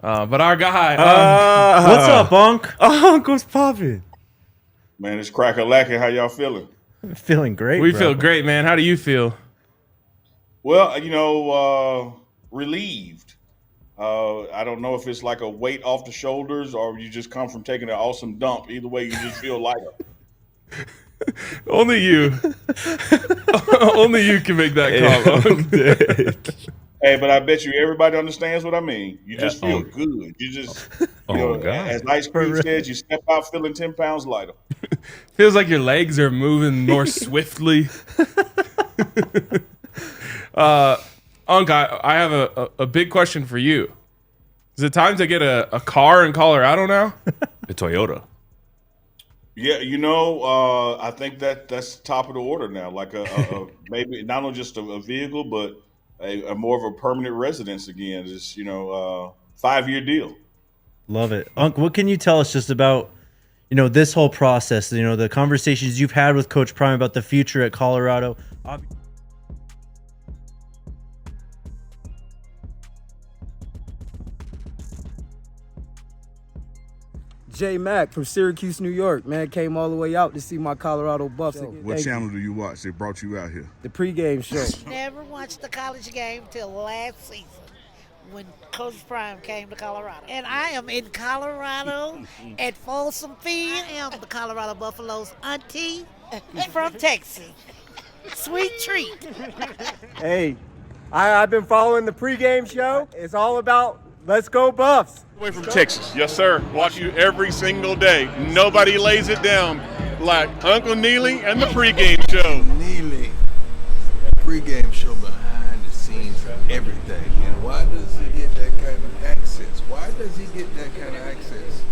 But our guy, What's up, Unc? Uncle's popping. Man, it's crack-a-lacking. How y'all feeling? Feeling great, we bro. feel great, man. How do you feel? Well, relieved. I don't know if it's like a weight off the shoulders or you just come from taking an awesome dump. Either way, you just feel lighter. Only you, only you can make that call. Hey, but I bet you everybody understands what I mean. You Yeah. just feel good. You just, God. as Ice Cube says, you step out feeling 10 pounds lighter. Feels like your legs are moving more swiftly. Unc, I have a big question for you. Is it time to get a car in Colorado now? The Toyota. Yeah, I think that's top of the order now. Like maybe not only just a vehicle, but a more of a permanent residence again. Just 5-year deal. Love it. Unc, what can you tell us just about, this whole process, the conversations you've had with Coach Prime about the future at Colorado? J Mack from Syracuse, New York, man, came all the way out to see my Colorado Buffs. What channel do you watch? They brought you out here. The pregame show. Never watched the college game till last season when Coach Prime came to Colorado. And I am in Colorado at Folsom Field. I am the Colorado Buffaloes auntie from Texas. Sweet treat. Hey, I've been following the pregame show. It's all about let's go Buffs. Way from Texas. Yes, sir. Watch you every single day. Nobody lays it down like Uncle Neely and the pregame show. Neely, pregame show behind the scenes of everything. And why does he get that kind of access? Why does he get that kind of access?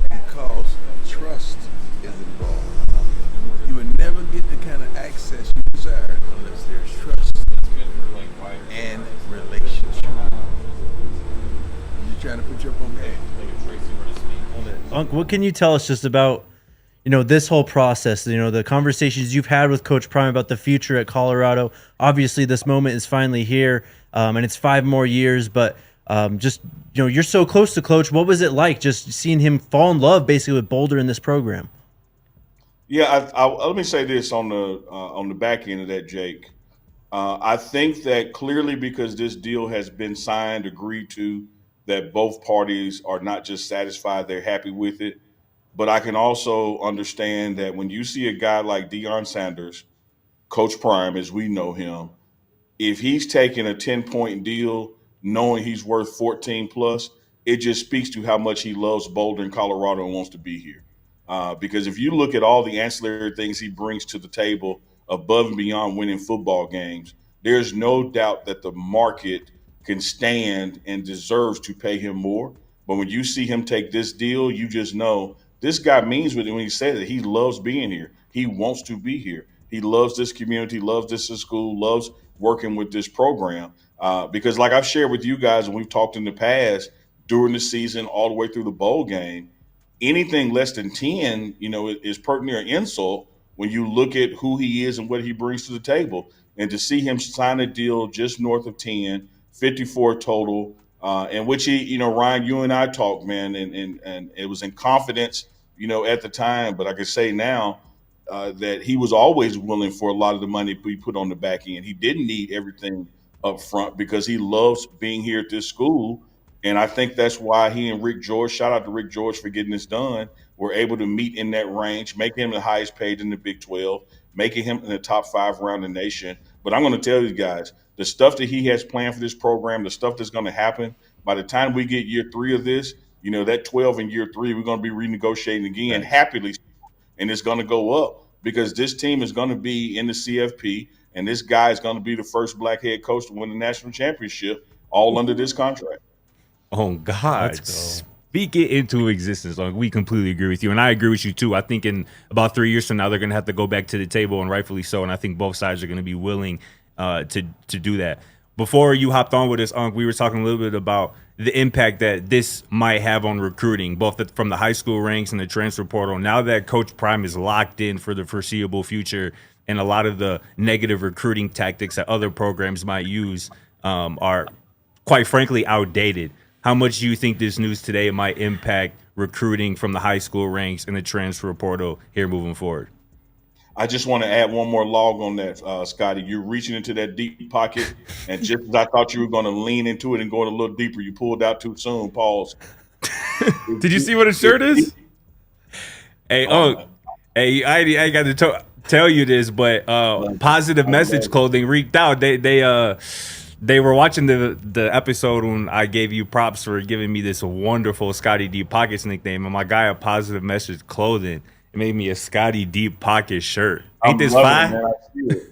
Because trust is involved. You would never get the kind of access you desire unless there's trust and relationship. Trying to put you up on game. Unc, what can you tell us just about, this whole process, the conversations you've had with Coach Prime about the future at Colorado? Obviously, this moment is finally here, and it's 5 more years, but you're so close to Coach. What was it like just seeing him fall in love basically with Boulder in this program? Yeah, let me say this on the back end of that, Jake. I think that clearly because this deal has been signed, agreed to, that both parties are not just satisfied, they're happy with it. But I can also understand that when you see a guy like Deion Sanders, Coach Prime, as we know him, if he's taking a 10-point deal, knowing he's worth 14 plus, it just speaks to how much he loves Boulder and Colorado and wants to be here. Because if you look at all the ancillary things he brings to the table above and beyond winning football games, there's no doubt that the market can stand and deserves to pay him more. But when you see him take this deal, you just know this guy means with it when he says that he loves being here. He wants to be here. He loves this community, loves this school, loves working with this program. Because like I've shared with you guys and we've talked in the past during the season all the way through the bowl game, anything less than 10, is pertinent or insult when you look at who he is and what he brings to the table. And to see him sign a deal just north of 10, 54 total, in which he, Ryan, you and I talked, man, and it was in confidence, at the time. But I can say now that he was always willing for a lot of the money we put on the back end. He didn't need everything up front because he loves being here at this school. And I think that's why he and Rick George, shout out to Rick George for getting this done, were able to meet in that range, making him the highest paid in the Big 12, making him in the top 5 around the nation. But I'm going to tell you guys, the stuff that he has planned for this program, the stuff that's going to happen, by the time we get year 3 of this, that 12 in year 3, we're going to be renegotiating again happily. And it's going to go up because this team is going to be in the CFP, and this guy is going to be the first black head coach to win the national championship, all under this contract. Oh, God. Speak it into existence. Like, we completely agree with you. And I agree with you, too. I think in about 3 years from now, they're going to have to go back to the table, and rightfully so. And I think both sides are going to be willing to do that. Before you hopped on with us, Unc, we were talking a little bit about the impact that this might have on recruiting, both from the high school ranks and the transfer portal. Now that Coach Prime is locked in for the foreseeable future, and a lot of the negative recruiting tactics that other programs might use are, quite frankly, outdated. how much do you think this news today might impact recruiting from the high school ranks and the transfer portal here moving forward? I just want to add one more log on that, Scotty. You're reaching into that deep pocket, and just as I thought you were going to lean into it and go in a little deeper, you pulled out too soon. Pause. Did you see what his shirt is? Hey, hey, I got to tell you this, but Positive Message Clothing reeked out. They were watching the episode when I gave you props for giving me this wonderful Scotty Deep Pockets nickname, and my guy at Positive Message Clothing made me a Scotty Deep Pocket shirt. Ain't this fine?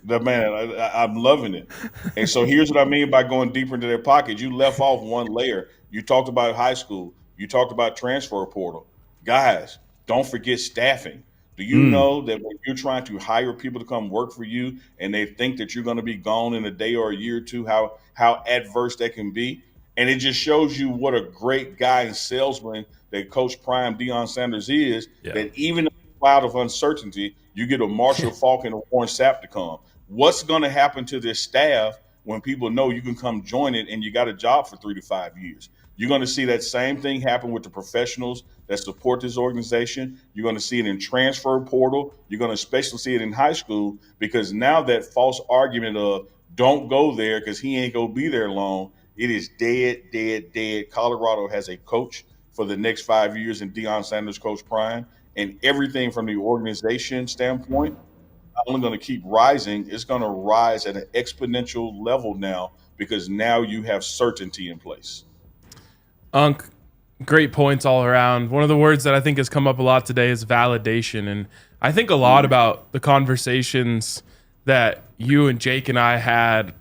I'm loving it. And so here's what I mean by going deeper into their pocket. You left off one layer. You talked about high school. You talked about transfer portal. Guys, don't forget staffing. Do you know that when you're trying to hire people to come work for you and they think that you're going to be gone in a day or a year or two, how adverse that can be? And it just shows you what a great guy and salesman that Coach Prime Deion Sanders is, that even in a cloud of uncertainty, you get a Marshall Falk and a Warren Sapp to come. What's going to happen to this staff when people know you can come join it and you got a job for 3 to 5 years? You're going to see that same thing happen with the professionals that support this organization. You're going to see it in transfer portal. You're going to especially see it in high school, because now that false argument of don't go there because he ain't going to be there long, it is dead, dead, dead. Colorado has a coach for the next 5 years in Deion Sanders, Coach Prime, and everything from the organization standpoint not only going to keep rising, it's going to rise at an exponential level now, because now you have certainty in place. Unc, great points all around. One of the words that I think has come up a lot today is validation. And I think a lot about the conversations that you and Jake and I had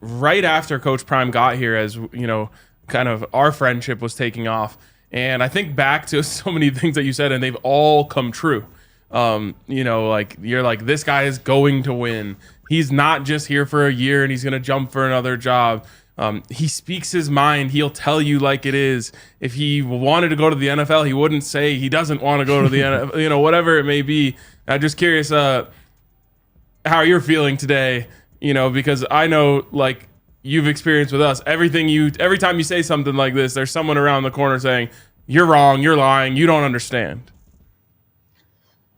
right after Coach Prime got here, as you know, kind of our friendship was taking off. And I think back to so many things that you said, and they've all come true. You know, like you're like, this guy is going to win. He's not just here for a year and he's going to jump for another job. He speaks his mind. He'll tell you like it is. If he wanted to go to the NFL, he wouldn't say he doesn't want to go to the NFL, you know, whatever it may be. I'm just curious how you're feeling today, you know, because I know, like you've experienced with us, every time you say something like this, there's someone around the corner saying, you're wrong, you're lying, you don't understand.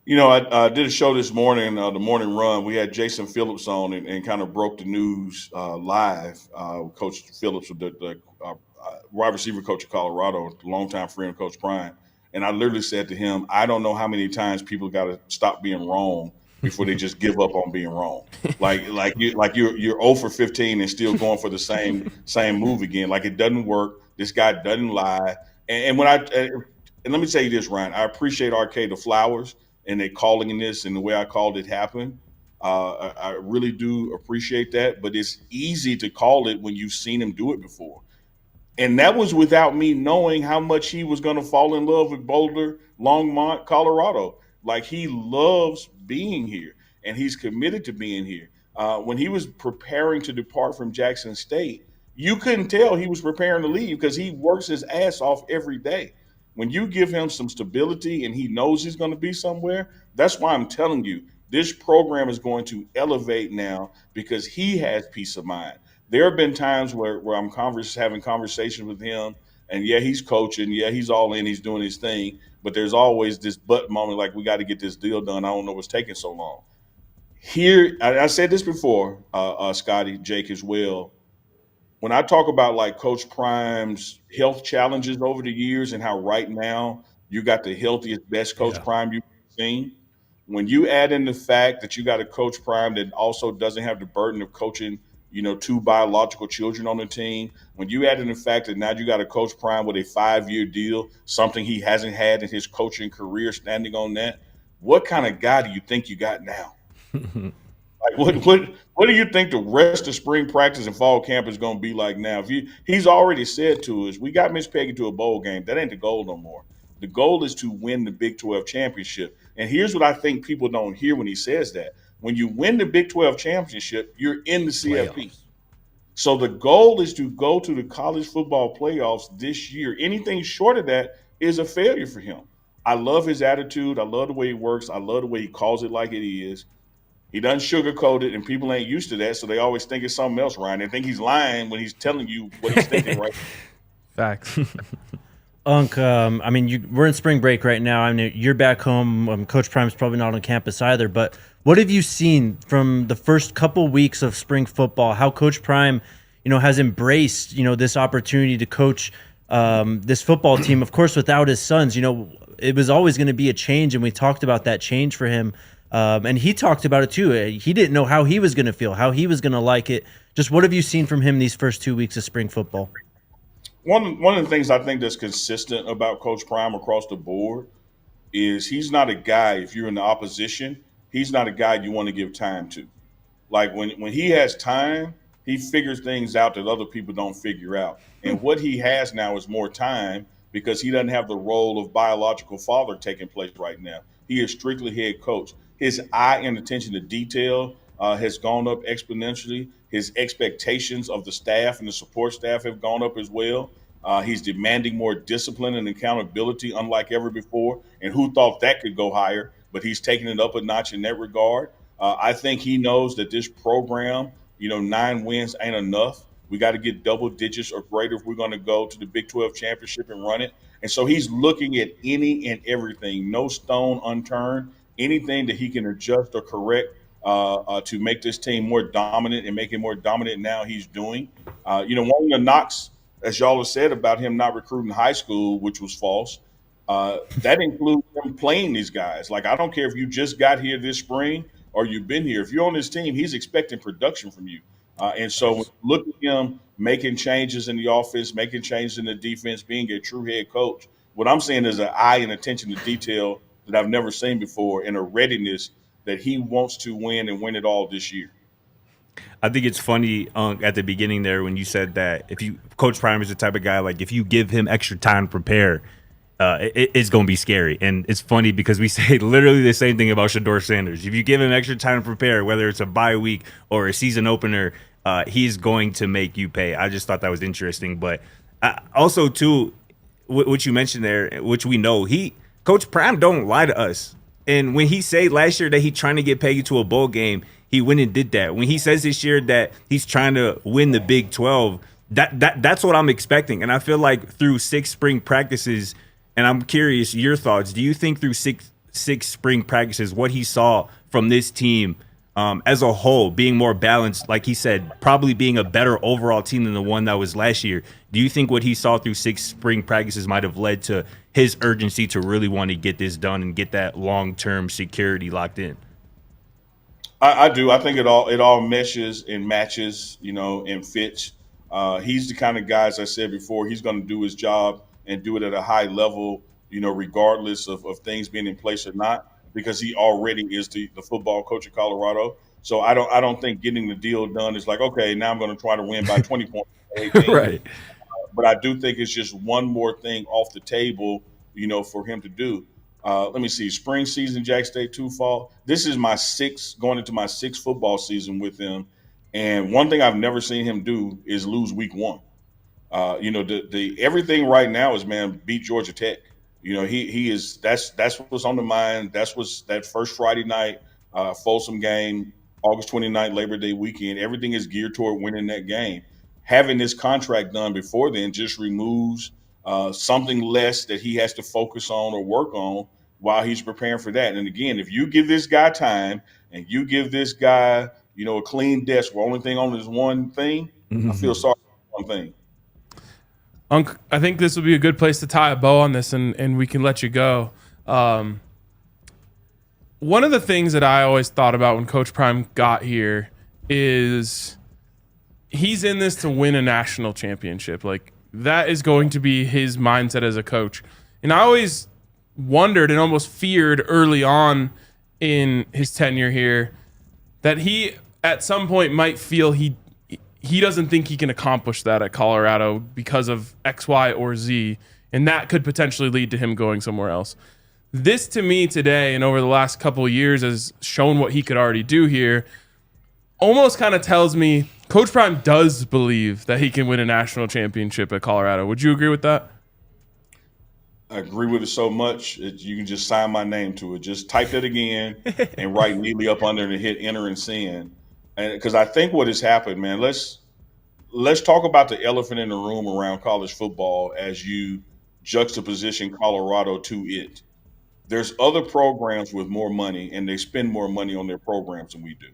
You know, I did a show this morning, the morning run. We had Jason Phillips on and kind of broke the news live. Coach Phillips, the wide receiver coach of Colorado, longtime friend of Coach Prime. And I literally said to him, I don't know how many times people got to stop being wrong before they just give up on being wrong. You're 0 for 15 and still going for the same move again. Like, it doesn't work. This guy doesn't lie. And let me tell you this, Ryan, I appreciate Arcade the Flowers and they calling in this and the way I called it happen. I really do appreciate that, but it's easy to call it when you've seen him do it before. And that was without me knowing how much he was going to fall in love with Boulder, Longmont, Colorado. Like, he loves being here and he's committed to being here. When he was preparing to depart from Jackson State, you couldn't tell he was preparing to leave because he works his ass off every day. When you give him some stability and he knows he's going to be somewhere, that's why I'm telling you, this program is going to elevate now because he has peace of mind. There have been times where I'm having conversations with him, and yeah, he's coaching, yeah, he's all in, he's doing his thing, but there's always this but moment, like, we got to get this deal done. I don't know what's taking so long. Here, I said this before, Scotty, Jake as well. When I talk about like Coach Prime's health challenges over the years and how right now you got the healthiest, best Coach Prime you've seen, when you add in the fact that you got a Coach Prime that also doesn't have the burden of coaching, you know, 2 biological children on the team, when you add in the fact that now you got a Coach Prime with a 5-year deal, something he hasn't had in his coaching career standing on that, what kind of guy do you think you got now? Like, what do you think the rest of spring practice and fall camp is going to be like now? He's already said to us, we got Miss Peggy to a bowl game. That ain't the goal no more. The goal is to win the Big 12 championship. And here's what I think people don't hear when he says that. When you win the Big 12 championship, you're in the CFP. Playoffs. So the goal is to go to the college football playoffs this year. Anything short of that is a failure for him. I love his attitude. I love the way he works. I love the way he calls it like it is. He doesn't sugarcoat it, and people ain't used to that, so they always think it's something else, Ryan. They think he's lying when he's telling you what he's thinking, right? Facts. Unc, I mean, we're in spring break right now. I mean, you're back home. Coach Prime's probably not on campus either. But what have you seen from the first couple weeks of spring football? How Coach Prime, has embraced, this opportunity to coach this football team. Of course, without his sons, it was always going to be a change, and we talked about that change for him. And he talked about it too. He didn't know how he was going to feel, how he was going to like it. Just what have you seen from him these first 2 weeks of spring football? One of the things I think that's consistent about Coach Prime across the board is he's not a guy, if you're in the opposition, he's not a guy you want to give time to. Like when he has time, he figures things out that other people don't figure out. And what he has now is more time because he doesn't have the role of biological father taking place right now. He is strictly head coach. His eye and attention to detail has gone up exponentially. His expectations of the staff and the support staff have gone up as well. He's demanding more discipline and accountability, unlike ever before. And who thought that could go higher? But he's taking it up a notch in that regard. I think he knows that this program, 9 wins ain't enough. We got to get double digits or greater if we're going to go to the Big 12 championship and run it. And so he's looking at any and everything, no stone unturned, anything that he can adjust or correct to make this team more dominant and make it more dominant now he's doing. One of the knocks, as y'all have said about him not recruiting high school, which was false, that includes him playing these guys. Like, I don't care if you just got here this spring or you've been here. If you're on this team, he's expecting production from you. And so when you look at him making changes in the offense, making changes in the defense, being a true head coach, what I'm saying is an eye and attention to detail that I've never seen before and a readiness that he wants to win and win it all this year. I think it's funny at the beginning there when you said that Coach Prime is the type of guy, like if you give him extra time to prepare, it's going to be scary. And it's funny because we say literally the same thing about Shedeur Sanders. If you give him extra time to prepare, whether it's a bye week or a season opener, he's going to make you pay. I just thought that was interesting. But also, too, what you mentioned there, which we know, Coach Prime don't lie to us. And when he said last year that he's trying to get Peggy to a bowl game, he went and did that. When he says this year that he's trying to win the Big 12, that's what I'm expecting. And I feel like through 6 spring practices, and I'm curious your thoughts, do you think through six spring practices what he saw from this team as a whole, being more balanced, like he said, probably being a better overall team than the one that was last year, do you think what he saw through 6 spring practices might have led to his urgency to really want to get this done and get that long-term security locked in? I do. I think it all meshes and matches, and fits. He's the kind of guy, as I said before, he's going to do his job and do it at a high level, regardless of things being in place or not, because he already is the football coach of Colorado. So I don't think getting the deal done is like, okay, now I'm going to try to win by 20 points. Right. But I do think it's just one more thing off the table, for him to do. Let me see. Spring season, Jack State, 2 fall. This is going into my 6th football season with him. And one thing I've never seen him do is lose week 1. The everything right now is, man, beat Georgia Tech. He is, that's what's on the mind. That's what's that first Friday night, Folsom game, August 29th, Labor Day weekend. Everything is geared toward winning that game. Having this contract done before then just removes something less that he has to focus on or work on while he's preparing for that. And again, if you give this guy time and you give this guy, a clean desk where only thing on is one thing, I feel sorry for one thing. Unc, I think this would be a good place to tie a bow on this, and we can let you go. One of the things that I always thought about when Coach Prime got here is he's in this to win a national championship. Like, that is going to be his mindset as a coach. And I always wondered and almost feared early on in his tenure here that he at some point might feel he doesn't think he can accomplish that at Colorado because of X, Y, or Z, and that could potentially lead to him going somewhere else. This, to me, today and over the last couple of years has shown what he could already do here. Almost kind of tells me Coach Prime does believe that he can win a national championship at Colorado. Would you agree with that? I agree with it so much that you can just sign my name to it. Just type that again and write Neely up under and hit enter and send. And because I think what has happened, man, let's talk about the elephant in the room around college football as you juxtaposition Colorado to it. There's other programs with more money, and they spend more money on their programs than we do.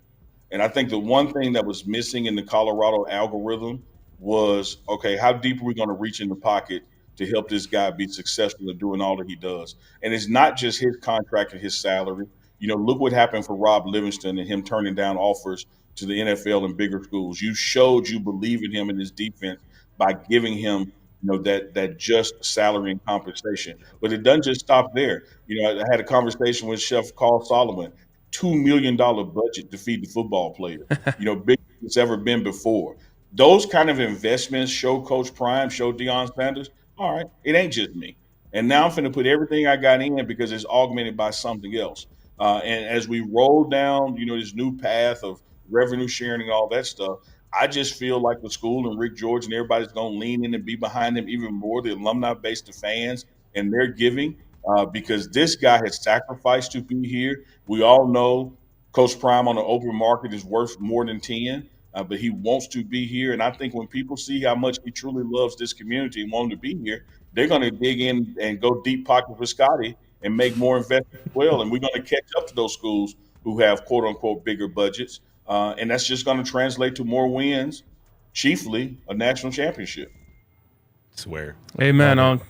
And I think the one thing that was missing in the Colorado algorithm was, okay, how deep are we going to reach in the pocket to help this guy be successful in doing all that he does? And it's not just his contract and his salary. Look what happened for Rob Livingston and him turning down offers to the NFL and bigger schools. You showed you believe in him and his defense by giving him that just salary and compensation. But it doesn't just stop there. I had a conversation with Chef Carl Solomon. $2 million budget to feed the football player, bigger than it's ever been before. Those kind of investments show Coach Prime, show Deion Sanders, all right, it ain't just me. And now I'm going to put everything I got in because it's augmented by something else. And as we roll down, this new path of revenue sharing and all that stuff, I just feel like the school and Rick George and everybody's going to lean in and be behind them even more, the alumni base, the fans, and their giving. Because this guy has sacrificed to be here. We all know Coach Prime on the open market is worth more than 10, but he wants to be here. And I think when people see how much he truly loves this community and want him to be here, they're going to dig in and go deep pocket for Scotty and make more investments as well. And we're going to catch up to those schools who have, quote unquote, bigger budgets. And that's just going to translate to more wins, chiefly a national championship. Swear. Amen, Unc.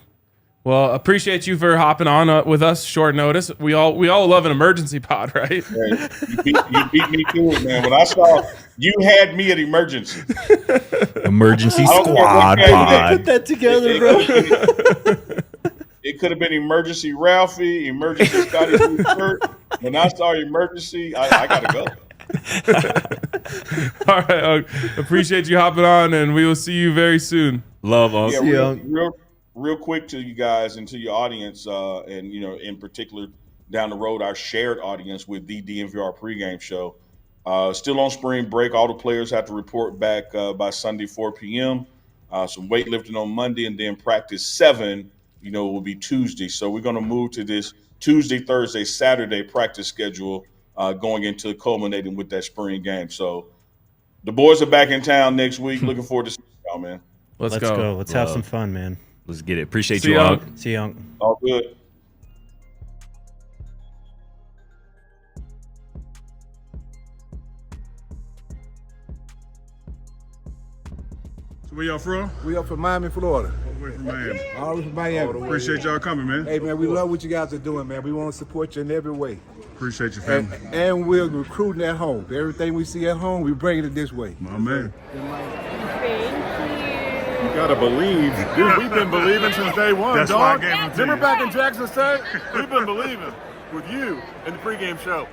Well, appreciate you for hopping on with us short notice. We all love an emergency pod, right? Yeah, you beat me to it, man. When I saw you had me at emergency. Emergency squad pod. Put that together, bro. It could have been emergency Ralphie, emergency Scotty Shirt. When I saw emergency, I got to go. All right, Unc. Appreciate you hopping on, and we will see you very soon. Love, Unc. Yeah, real quick to you guys and to your audience, and in particular down the road, our shared audience with the DNVR pregame show. Still on spring break. All the players have to report back by Sunday 4 p.m. Some weightlifting on Monday, and then practice 7. Will be Tuesday. So we're going to move to this Tuesday, Thursday, Saturday practice schedule going into culminating with that spring game. So the boys are back in town next week. Looking forward to seeing y'all, man. Let's go. Let's have some fun, man. Let's get it. Appreciate See you, ya. Unc. See you, Unc. All good. So where y'all from? We up from Miami, Florida. All the way from Miami. All the way from Miami. Appreciate y'all coming, man. Hey, man, we love what you guys are doing, man. We want to support you in every way. Appreciate your family. And we're recruiting at home. Everything we see at home, we bring it this way. My man. You gotta believe. Dude, we've been believing since day one, That's why I dog. gave them to Remember you. back in Jackson State? We've been believing with you in the pregame show.